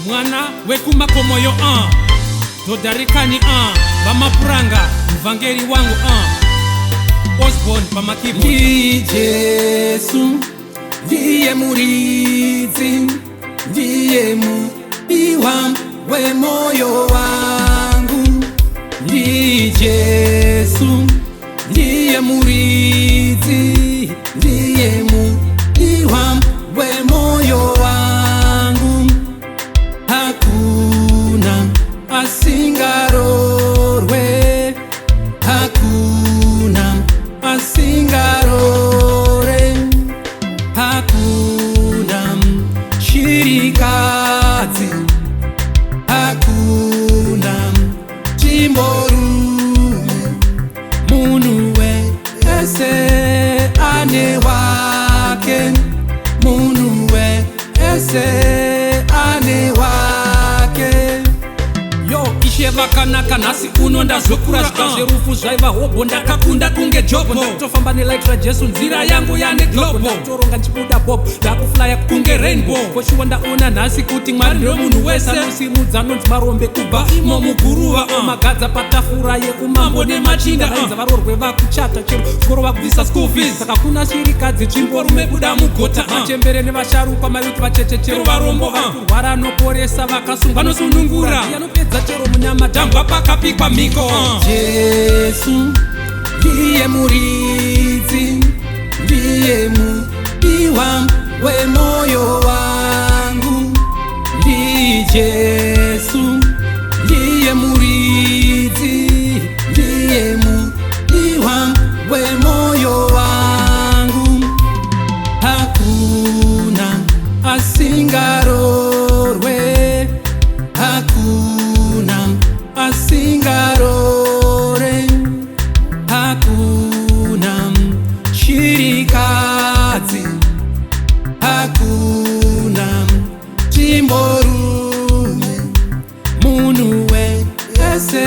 mwana wekumakomoyo Dodarikani Vamapuranga mvangeri wangu Osborne pamakeyboard. Ndi Jesu ndiye muridzi, ndiye mudiwa wemoyo wangu. Ndi Jesu ndiye muridzi, ndiye mudiwa wemoyo wangu. Hakuna asingarorwe, hakuna asingarore, hakuna shirikadzi, hakuna chimborume. Munhu wese ane wake, munhu wese ane wake. Yo ishe vakanaka nhasi uno ndazokura zvikazverufu zvaiva hobho ndakakunda kunge jobho ndakutofamba nelight rajesu nzira yangu yane globo ndakutoronga ndichibuda bob ndakuflya kunge rainbow koshuwa ndaona nhasi kuti mwari ndiwe munhu wese anosimudza anonzi marombe kubva imo muguruva magadza patafura yeumambo nemachinda vainza varorwe vakuchata chero skoro vakubvisa school fees saka kuna shirikadzi tsvimborume buda mugota vachembere nevasharukwa mayuti vachechechero varombo vakurwara anoporesa vakasungwa vanosunungura anopedza chero munyama dhambwa pakapikwa mhiko. Jesu ndiye muridzi, ndiye mudiwa wemoyo wangu. Ndi Jesu ndiye muridzi, ndiye mudiwa wemoyo wangu. Hakuna asingarorwe, hakuna asingarore, hakuna shirikadzi, hakuna chimborume. Munhu wese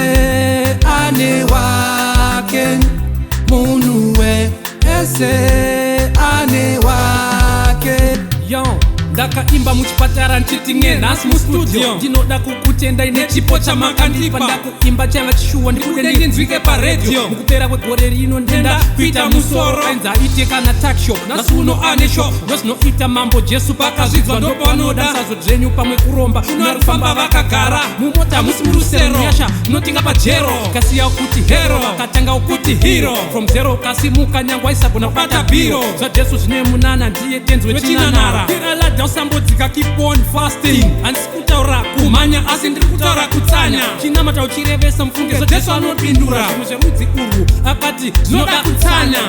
ane wake, munhu wese ane wake. Yo ndakaimba muchipatara ndichiti nhasi mustudio ndinoda kukutendai nechipo chamakandipa ndakuimba chaiva chishuwa ndikude ndinzwike paredhio mukupera kwegore rino ndenda kuita musoro ainzi aite kana takshop nhasi uno ane sho ndozvinoita mambo jesu pakazvidzwa ndopanoda sazo dzenyu pamwe kuromba unari kufamba vakagara mumota musi murusero yasha unotinga pajero kasiya kuti hero katanga ukuti hero from zero ukasimuka nyangwa isagona kubata bhiro zvajesu zvine munana ndiye tenzi wechinanara usambodzika keep on fasting handisi kutaura kumhanya asi ndiri kutaura kutsanya chinamata uchirevesa mufungezo jesu anopindura zvinhu zvemudzi urwu akati zvinoda kutsanya.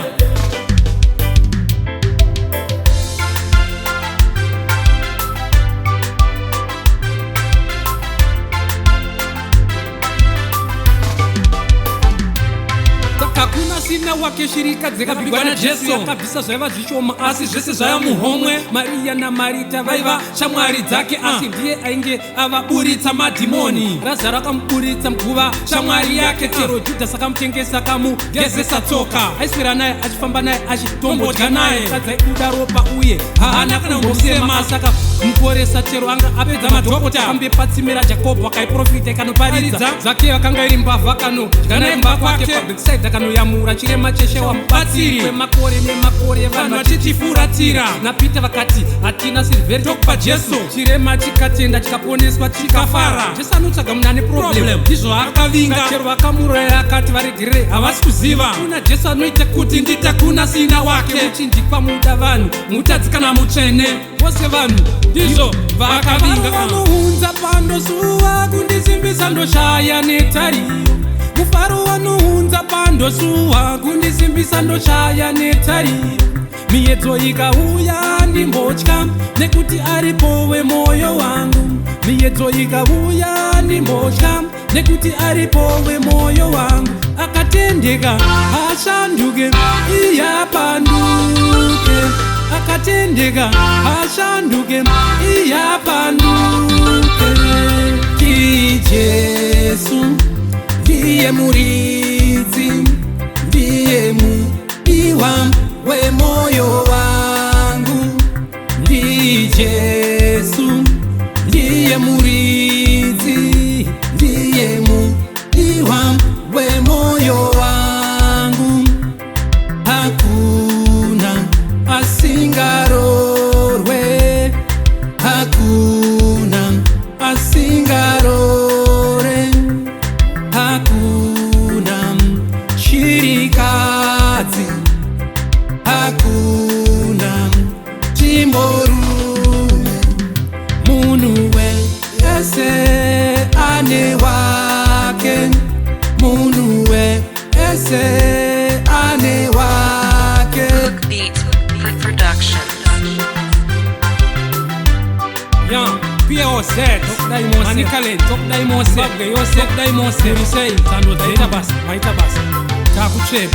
Hakuna sina wake shirikadzi dzakabvigwa najesu akabvisa zvaiva zvishoma asi zvese zvaiva muhomwe. Maria namarita vaiva shamwari dzake asi ndiye ainge avaburitsa madhimoni. Razaro akamuburitsa muguva shamwari yake chero judhasi akamutengesa akamugezesa tsoka aiswera naye achifamba naye achitombodya naye kadzi aibuda ropa uye haana kana kumbosema saka muporesa chero anga apedza madhokota akambepatsimira jakobho akaiprofita ikanoparidza zake vakanga iri mbavha kanodya naye mba kwake pabekiside akanoyamura chirema cheshe wamubatsiri kwemakore nemakore vanhu vachichifuratira. napita vakati hatina silveri tokupa jesu chirema chikatenda chikaponeswa chikafara. jesu anotsvaga munhu ane problem ndizvo akavinga chero vakamuraya akati varegerere havasi kuziva kuna jesu anoita kuti ndita kuna sina wake muchinjikwa muda vanhu mutadzikana mutsvene vose vanhu ndizvo vakavinga. vanounza pandosuwa kundisimbisa ndoshaya netariro mufaro wanounza pandosuwa kundisimbisa ndoshaya netariro miedzo ikauya ndimbotya nekuti aripowe moyo wangu miedzo ikauya ndimbotya nekuti aripowe moyo wangu akatendeka ashanduke iyapanduke akatendeka ashanduke iyapanduke. Jesu ndiye muridzi, ndiye mudiwa wemoyo wangu. Ndi Jesu ndiye ndiye muridzi, ndiye mudiwa wemoyo wangu. Hakuna asingarorwe, hakuna asingarore, hakuna chirikadzi, hakuna chimborume. Munhu wese ane wake, munhu wese ane wake. Hook Beat Production. Young, POZ, Manikalent, Bagge, Yosef, Daimose, Risei, Tano, Daita Bas, Maita Bas, Taku Chep,